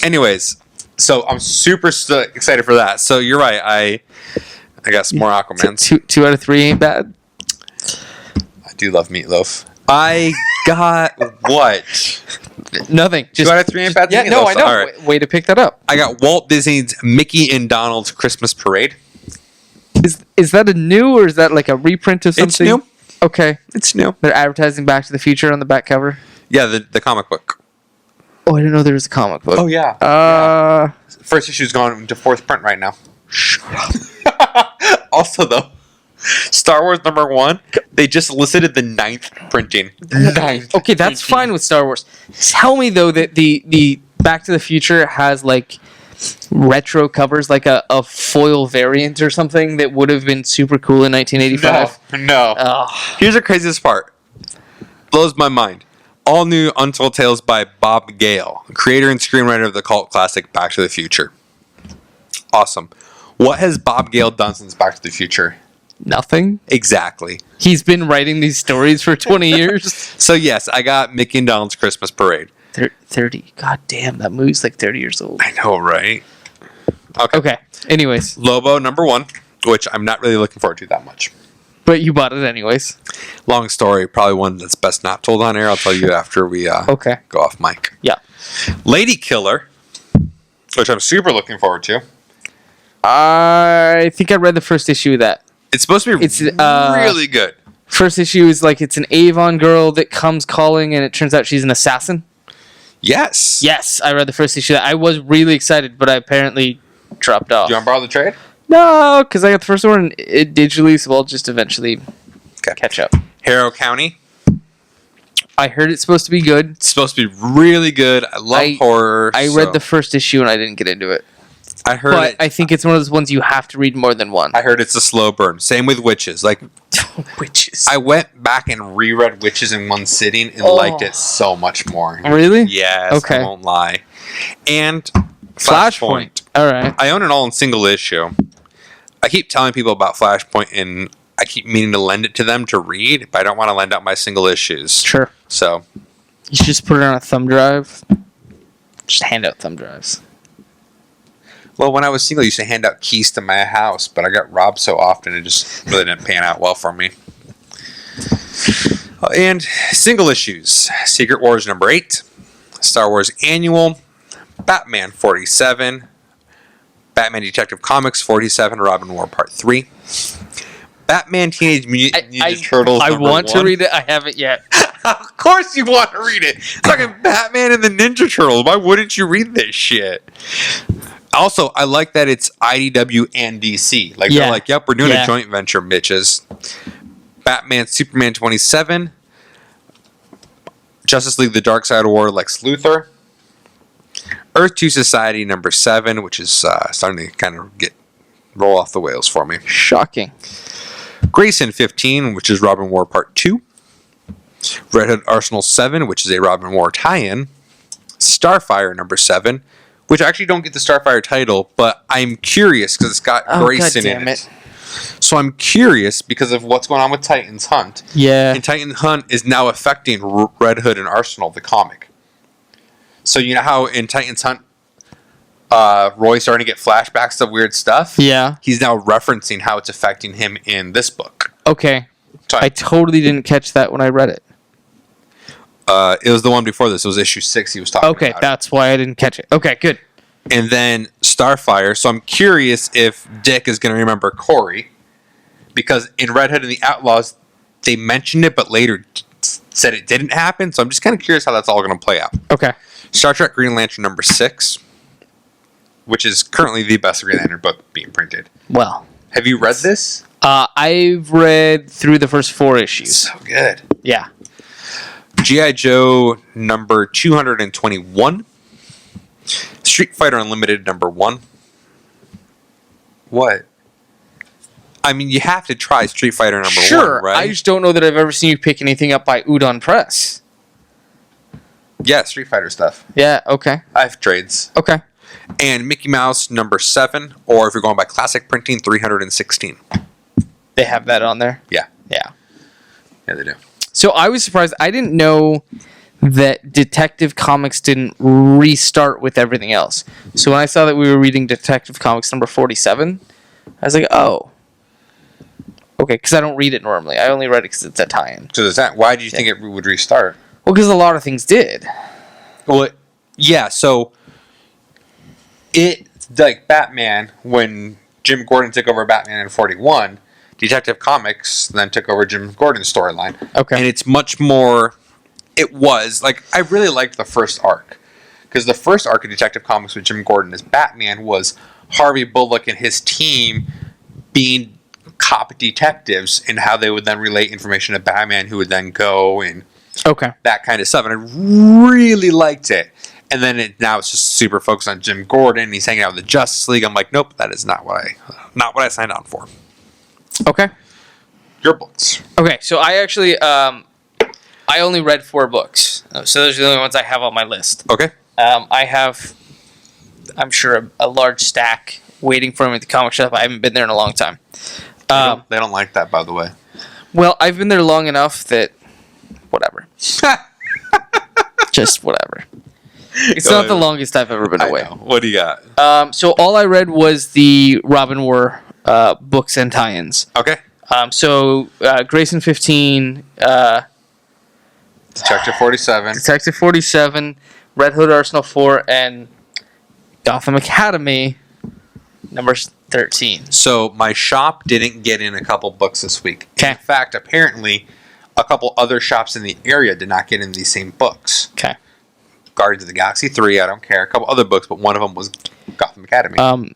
Anyways, so I'm super excited for that. So you're right. I got some more Aquamans. Two out of 3 ain't bad. I do love Meatloaf. I got what? Nothing. Just 2 out of 3 ain't bad. yeah. No, I know. All right. Way to pick that up. I got Walt Disney's Mickey and Donald's Christmas Parade. Is that a new or is that like a reprint of something? It's new. Okay. It's new. They're advertising Back to the Future on the back cover. Yeah, the comic book. Oh, I didn't know there was a comic book. Oh yeah. First issue's going to 4th print right now. Also though, Star Wars #1, they just listed the 9th printing. 9th. Okay, that's fine with Star Wars. Tell me though that the Back to the Future has like retro covers, like a foil variant or something that would have been super cool in 1985. No. Oh, Here's the craziest part. Blows my mind. All new Untold Tales by Bob Gale, creator and screenwriter of the cult classic Back to the Future. Awesome. What has Bob Gale done since Back to the Future? Nothing. Exactly. He's been writing these stories for 20 years. So yes, I got Mickey and Donald's Christmas Parade. 30. God damn, that movie's like 30 years old. I know, right? Okay. Anyways, Lobo #1, which I'm not really looking forward to that much. but you bought it anyways. Long story, probably one that's best not told on air. I'll tell you after we Okay. go off mic. Yeah. Lady Killer, which I'm super looking forward to. I think I read the first issue of that. It's supposed to be It's, really good. First issue is like it's an Avon girl that comes calling, and it turns out she's an assassin. Yes. Yes, I read the first issue of that. I was really excited, but I apparently dropped off. Do you want to borrow the trade? No, because I got the first one digitally, so I'll just eventually catch up. Harrow County. I heard it's supposed to be good. It's supposed to be really good. I love horror. I read the first issue and I didn't get into it. I heard But it. I think it's one of those ones you have to read more than one. I heard it's a slow burn. Same with Witches. Like Witches. I went back and reread Witches in one sitting and liked it so much more. Really? Yes. Okay. I won't lie. And Flashpoint. All right. I own it all in single issue. I keep telling people about Flashpoint and I keep meaning to lend it to them to read, but I don't want to lend out my single issues. Sure. So You should just put it on a thumb drive. Just hand out thumb drives. well, when I was single, I used to hand out keys to my house, but I got robbed so often it just really didn't pan out well for me. And single issues: Secret Wars #8, Star Wars Annual, Batman 47, Batman Detective Comics 47, Robin War Part 3, Batman Teenage Mutant Ninja Turtles. I want to #1. read it. I haven't yet. Of course you want to read it. It's like Batman and the Ninja Turtles. Why wouldn't you read this shit? Also, I like that it's IDW and DC. Like, Yeah. they're like, yep, we're doing Yeah. a joint venture, bitches. Batman, Superman 27. Justice League, The Dark Side of War, Lex Luthor. Earth 2 Society #7, which is starting to kind of roll off the wheels for me. Shocking. Grayson 15, which is Robin War Part 2. Red Hood Arsenal 7, which is a Robin War tie-in. Starfire #7, which I actually don't get the Starfire title, but I'm curious because it's got Grayson God damn in it. So I'm curious because of what's going on with Titans Hunt. Yeah. And Titans Hunt is now affecting Red Hood and Arsenal, the comic. So you know how in Titans Hunt, Roy's starting to get flashbacks of weird stuff? Yeah. He's now referencing how it's affecting him in this book. Okay. So I totally didn't catch that when I read it. it was the one before this. It was issue 6 he was talking Okay, about. that's why I didn't catch it. Okay, good. And then Starfire. So I'm curious if Dick is going to remember Corey. Because in Red Hood and the Outlaws, they mentioned it, but later said it didn't happen. So I'm just kind of curious how that's all going to play out. Okay. Star Trek Green Lantern #6, which is currently the best Green Lantern book being printed. Well, Have you read this? I've read through the first 4 issues. So good. Yeah. G.I. Joe #221. Street Fighter Unlimited #1. What? I mean, you have to try Street Fighter #1, Sure. right? I just don't know that I've ever seen you pick anything up by Udon Press. Yeah, Street Fighter stuff. Yeah, okay. I have trades. Okay. And Mickey Mouse #7, or if you're going by classic printing, 316. They have that on there? Yeah. Yeah. Yeah, they do. So I was surprised. I didn't know that Detective Comics didn't restart with everything else. So when I saw that we were reading Detective Comics #47, I was like, oh. Okay, because I don't read it normally. I only read it because it's a tie-in. So does that? Why do you think it would restart? Well, because a lot of things did. Well, yeah. So it like Batman when Jim Gordon took over Batman in 41. Detective Comics then took over Jim Gordon's storyline. Okay. And it's much more. It was like I really liked the first arc because the first arc of Detective Comics with Jim Gordon as Batman was Harvey Bullock and his team being cop detectives and how they would then relate information to Batman, who would then go and Okay. that kind of stuff. And I really liked it. And then now it's just super focused on Jim Gordon. He's hanging out with the Justice League. I'm like, nope, that is not what I signed on for. Okay. Your books. Okay, so I actually, I only read 4 books. So those are the only ones I have on my list. Okay. I have, I'm sure, a large stack waiting for me at the comic shop. I haven't been there in a long time. They don't like that, by the way. Well, I've been there long enough that whatever. Just whatever. It's not the longest I've ever been away. What do you got? So all I read was the Robin War books and tie-ins. Okay. So Grayson 15, Detective 47. Detective 47, Red Hood Arsenal 4, and Gotham Academy number 13. So my shop didn't get in a couple books this week. Okay. In fact, apparently, a couple other shops in the area did not get in these same books. Okay. Guardians of the Galaxy 3, I don't care. A couple other books, but one of them was Gotham Academy.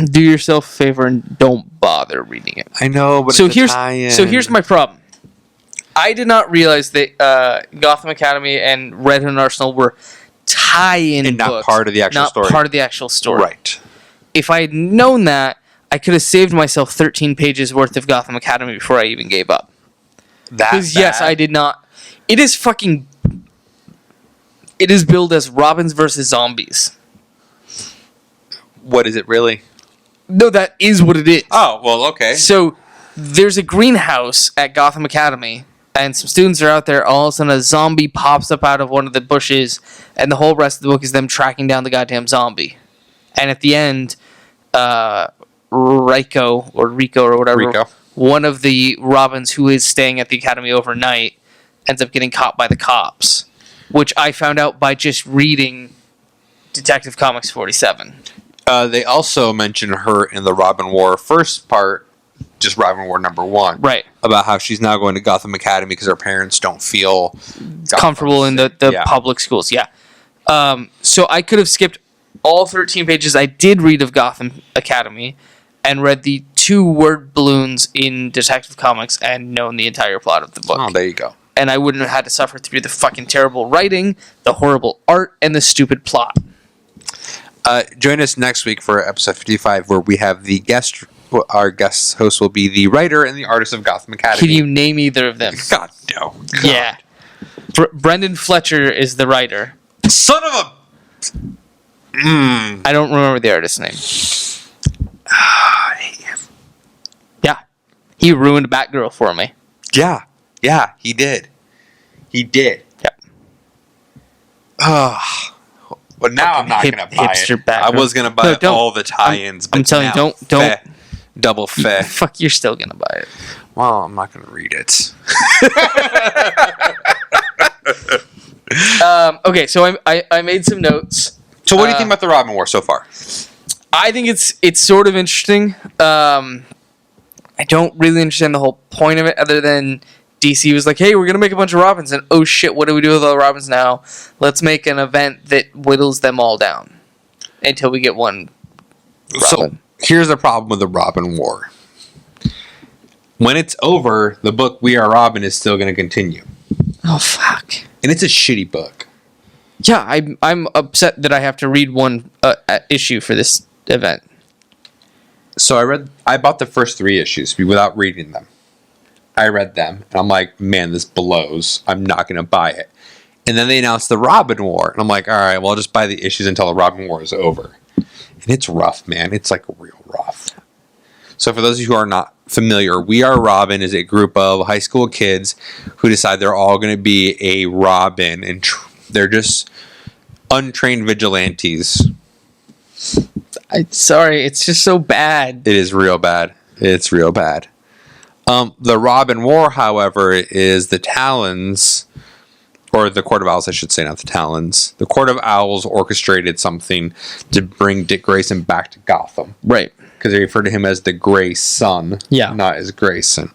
Do yourself a favor and don't bother reading it. I know, but So it's a tie-in. here's my problem. I did not realize that Gotham Academy and Red Hood Arsenal were tie-in And not books, part of the actual story. Not part of the actual story. Right. If I had known that, I could have saved myself 13 pages worth of Gotham Academy before I even gave up. Because yes, I did not. It is fucking. It is billed as Robins versus Zombies. What is it really? No, that is what it is. Oh, well, okay. So there's a greenhouse at Gotham Academy, and some students are out there. All of a sudden, a zombie pops up out of one of the bushes, and the whole rest of the book is them tracking down the goddamn zombie. And at the end, Rico or whatever, Rico. one of the Robins who is staying at the academy overnight, ends up getting caught by the cops, which I found out by just reading Detective Comics 47. They also mention her in the Robin War first part, just Robin War number 1. Right. About how she's now going to Gotham Academy because her parents don't feel Comfortable in the Yeah. public schools, yeah. So I could have skipped all 13 pages I did read of Gotham Academy and read the 2 word balloons in Detective Comics and known the entire plot of the book. Oh, there you go. And I wouldn't have had to suffer through the fucking terrible writing, the horrible art, and the stupid plot. Join us next week for episode 55, where we have the guest. Our guest host will be the writer and the artist of Gotham Academy. Can you name either of them? God, no. God. Yeah. Brendan Fletcher is the writer. Son of a... I don't remember the artist's name. Yeah. He ruined Batgirl for me. Yeah, he did. He did. Yep. But now I'm not going to buy hipster it. Batgirl. I was going to buy No, don't. all the tie-ins. I'm but telling you, now, don't. Double feh. Fuck, you're still gonna buy it. Well, I'm not going to read it. Okay, so I made some notes. So what do you think about the Robin War so far? I think it's sort of interesting. I don't really understand the whole point of it, other than DC was like, "Hey, we're gonna make a bunch of Robins," and oh shit, what do we do with all the Robins now? Let's make an event that whittles them all down until we get one Robin. So here's the problem with the Robin War. When it's over, the book We Are Robin is still going to continue. Oh fuck! And it's a shitty book. Yeah, I'm upset that I have to read one issue for this event. So I bought the first 3 issues without reading them. I read them, and I'm like, man, this blows. I'm not going to buy it. And then they announced the Robin War, and I'm like, all right, well, I'll just buy the issues until the Robin War is over. And it's rough, man. It's like real rough. So for those of you who are not familiar, We Are Robin is a group of high school kids who decide they're all going to be a Robin, and they're just untrained vigilantes. Sorry, it's just so bad. It is real bad. It's real bad. The Robin War, however, is the Talons, or the Court of Owls, I should say, not the Talons. The Court of Owls orchestrated something to bring Dick Grayson back to Gotham. Right. Because they refer to him as the Gray Sun, Yeah. not as Grayson.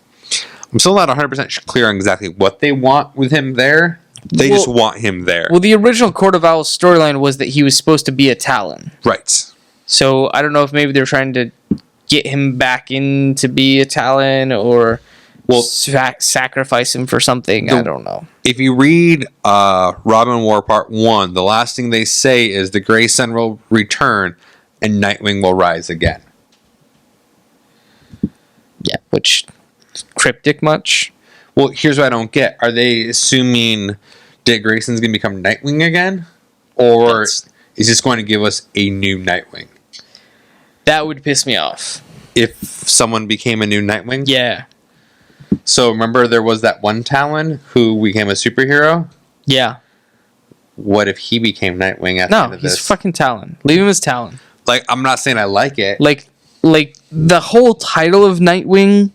I'm still not 100% clear on exactly what they want with him there. They just want him there. Well, the original Court of Owls storyline was that he was supposed to be a Talon. Right. So I don't know if maybe they're trying to get him back in to be a Talon, or sacrifice him for something. I don't know. If you read Robin War Part 1, the last thing they say is the Gray Sun will return and Nightwing will rise again. Yeah, which cryptic much? Well, here's what I don't get. Are they assuming Dick Grayson's going to become Nightwing again? Or is this going to give us a new Nightwing? That would piss me off. if someone became a new Nightwing? Yeah. So remember there was that one Talon who became a superhero? Yeah. What if he became Nightwing at the No, end of he's this? fucking Talon. Leave him as Talon. Like, I'm not saying I like it. Like the whole title of Nightwing,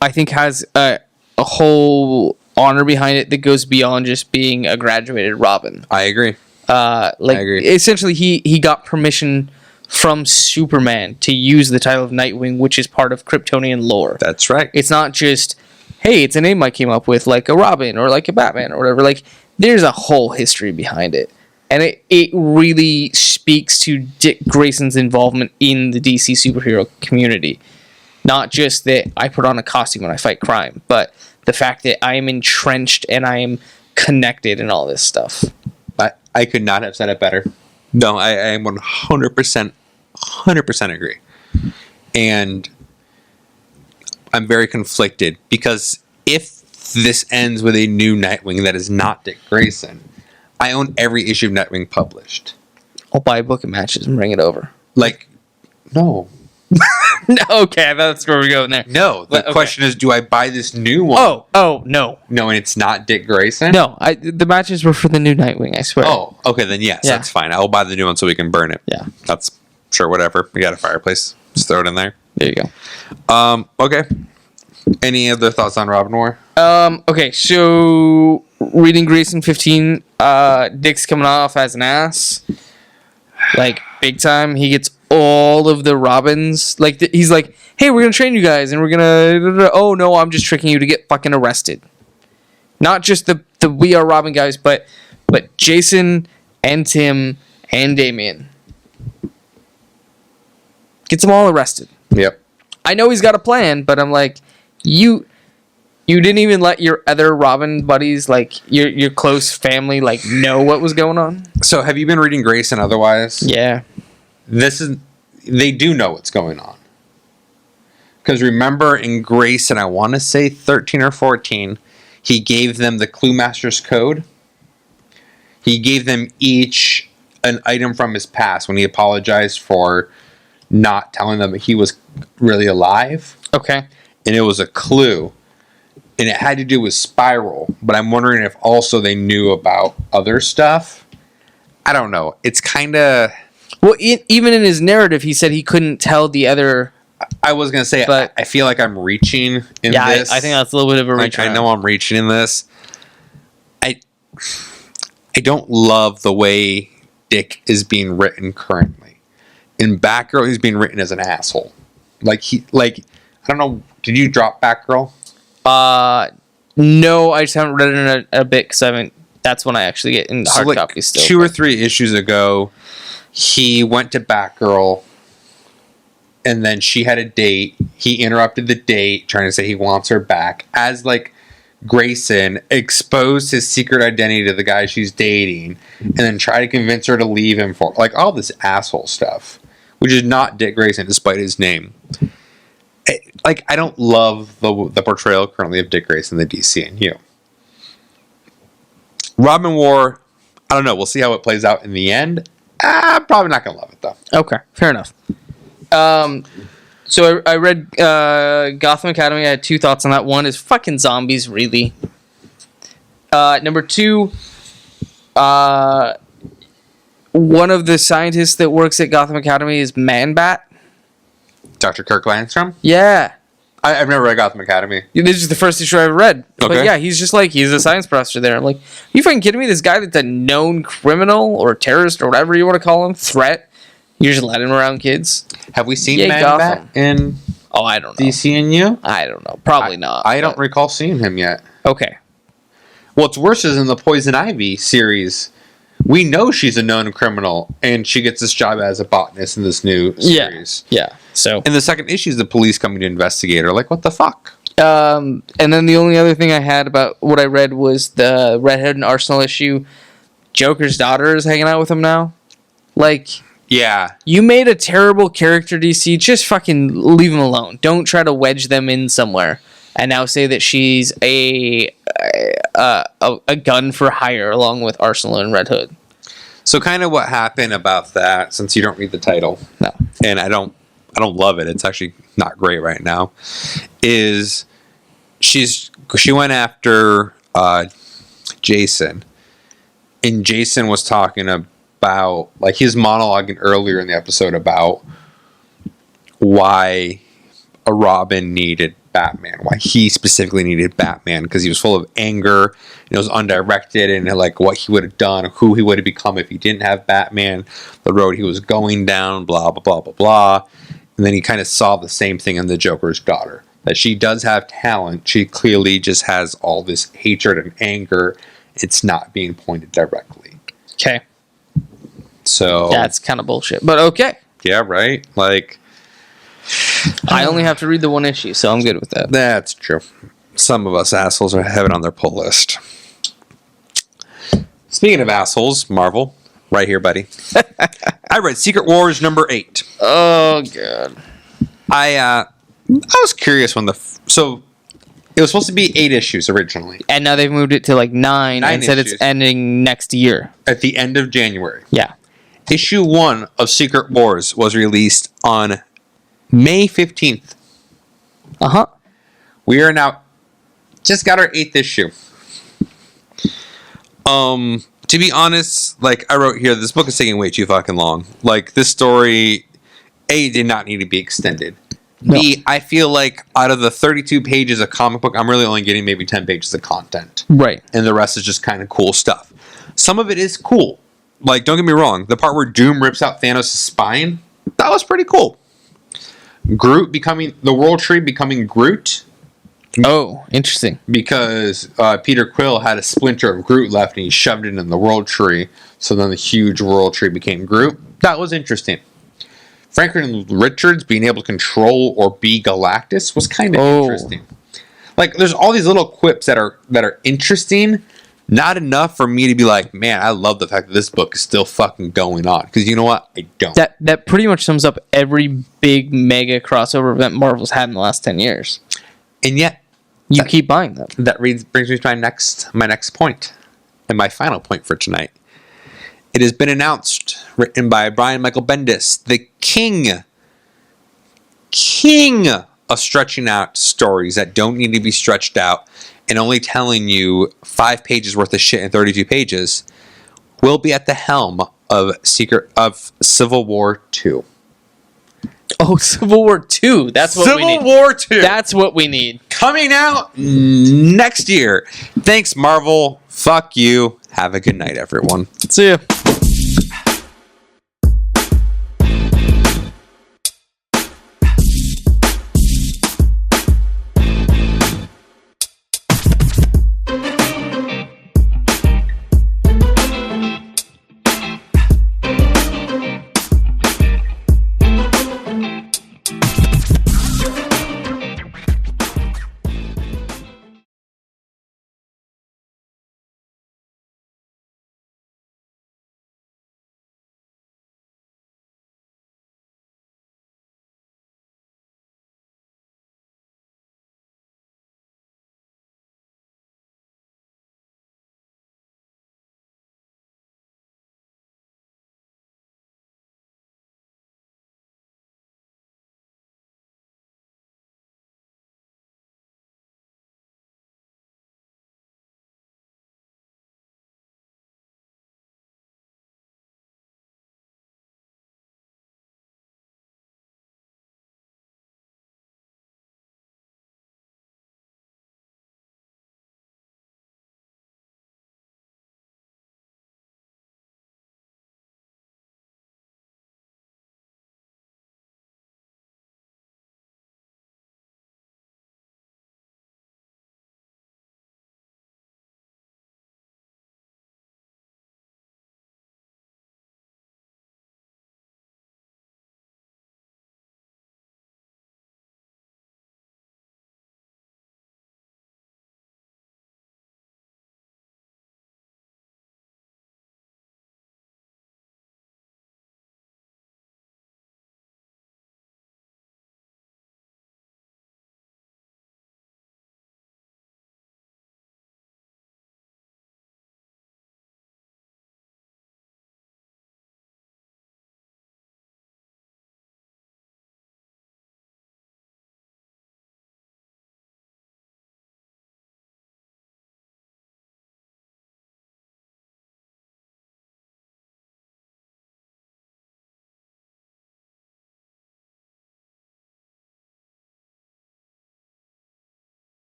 I think has a whole honor behind it that goes beyond just being a graduated Robin. I agree. I agree. Essentially, he got permission from Superman to use the title of Nightwing, which is part of Kryptonian lore. That's right. It's not just, hey, it's a name I came up with, like a Robin or like a Batman or whatever. Like, there's a whole history behind it. And it really speaks to Dick Grayson's involvement in the DC superhero community. Not just that I put on a costume when I fight crime, but the fact that I am entrenched and I am connected and all this stuff. I could not have said it better. No, I am 100% agree. And I'm very conflicted because if this ends with a new Nightwing that is not Dick Grayson, I own every issue of Nightwing published. I'll buy a book of matches and bring it over. Like, no. Okay, that's where we're going there. No. The Okay. question is, do I buy this new one? Oh, no. No, and it's not Dick Grayson? No, the matches were for the new Nightwing, I swear. Oh, okay, then yes, Yeah. that's fine. I will buy the new one so we can burn it. Yeah. That's sure, whatever. We got a fireplace. Just throw it in there. There you go. Okay. Any other thoughts on Robin War? Okay, so reading Grayson 15, Dick's coming off as an ass. Like, big time. He gets all of the Robins. Like, he's like, hey, we're going to train you guys, and we're going to... Oh, no, I'm just tricking you to get fucking arrested. Not just the We Are Robin guys, but Jason and Tim and Damian. Gets them all arrested. Yep. I know he's got a plan, but I'm like, you didn't even let your other Robin buddies, like your close family, like know what was going on. So have you been reading Grayson otherwise? Yeah. They do know what's going on. Because remember in Grayson, I want to say 13 or 14, he gave them the Clue Master's code. He gave them each an item from his past when he apologized for not telling them that he was really alive. Okay. And it was a clue. And it had to do with Spiral. But I'm wondering if also they knew about other stuff. I don't know. It's kind of... Well, even in his narrative, he said he couldn't tell the other... I was going to say, But- I feel like I'm reaching in Yeah, this. I think that's a little bit of a reach. Like, I know I'm reaching in this. I don't love the way Dick is being written currently. In Batgirl, he's being written as an asshole. I don't know. Did you drop Batgirl? No, I just haven't read it in a bit because that's when I actually get in the hard copy still. 2 or 3 issues ago, he went to Batgirl, and then she had a date. He interrupted the date, trying to say he wants her back. As Grayson exposed his secret identity to the guy she's dating, and then tried to convince her to leave him for all this asshole stuff, which is not Dick Grayson, despite his name. I don't love the portrayal currently of Dick Grayson in the DCNU. Robin War, I don't know. We'll see how it plays out in the end. I'm probably not going to love it, though. Okay, fair enough. So I read Gotham Academy. I had 2 thoughts on that. One is fucking zombies, really. Number 2, one of the scientists that works at Gotham Academy is Man-Bat. Dr. Kirk Landstrom? Yeah. I've never read Gotham Academy. This is the first issue I ever read. Okay. But yeah, he's a science professor there. I'm like, are you fucking kidding me? This guy that's a known criminal or terrorist or whatever you want to call him, threat, you just let him around kids? Have we seen Yay, Man-Bat Gotham. in Oh, I don't know. DCNU? I don't know. Probably not. I don't but- recall seeing him yet. Okay. What's worse is in the Poison Ivy series, we know she's a known criminal, and she gets this job as a botanist in this new series. Yeah. So. In the second issue is the police coming to investigate her. Like, what the fuck? And then the only other thing I had about what I read was the Red Hood and Arsenal issue. Joker's daughter is hanging out with him now. Like, Yeah. you made a terrible character, DC. Just fucking leave them alone. Don't try to wedge them in somewhere. And now say that she's a gun for hire along with Arsenal and Red Hood. So kind of what happened about that, since you don't read the title, No. and I don't I don't love it. It's actually not great right now. Is she went after Jason, and Jason was talking about like he's monologuing earlier in the episode about why a Robin needed Batman, why he specifically needed Batman, because he was full of anger and it was undirected, and like what he would have done, who he would have become if he didn't have Batman, the road he was going down, blah blah blah blah blah. And then he kind of saw the same thing in the Joker's daughter, that she does have talent, she clearly just has all this hatred and anger. It's not being pointed directly. Okay. So That's kind of bullshit. But okay. yeah, right? Like, I only have to read the one issue, so I'm good with that. that's true. Some of us assholes are having it on their pull list. Speaking of assholes, Marvel, right here, buddy. I read Secret Wars number 8. Oh, God. I was curious when so it was supposed to be 8 issues originally And now they've moved it to like 9 and said issues. it's ending next year. at the end of January. Yeah. Issue 1 of Secret Wars was released on May 15th. Uh-huh. We are now just got our 8th issue. To be honest, like I wrote here, this book is taking way too fucking long. Like this story, A, did not need to be extended. No. B, I feel like out of the 32 pages of comic book, I'm really only getting maybe 10 pages of content. Right. And the rest is just kind of cool stuff. Some of it is cool. Like, don't get me wrong, the part where Doom rips out Thanos' spine, that was pretty cool. Groot becoming, the World Tree becoming Groot, Oh, interesting. because Peter Quill had a splinter of Groot left and he shoved it in the World Tree, so then the huge World Tree became Groot. That was interesting. Franklin Richards being able to control or be Galactus was kind of interesting. Like, there's all these little quips that are interesting. Not enough for me to be like, man, I love the fact that this book is still fucking going on. Because you know what? I don't. That pretty much sums up every big mega crossover event Marvel's had in the last 10 years. And yet, You keep buying them. that brings me to my next point, and my final point for tonight. It has been announced, written by Brian Michael Bendis, the king of stretching out stories that don't need to be stretched out and only telling you 5 pages worth of shit in 32 pages, will be at the helm of Civil War 2. Oh, Civil War 2. That's what we need. Civil War 2. That's what we need. Coming out next year. Thanks, Marvel. Fuck you. Have a good night, everyone. See ya.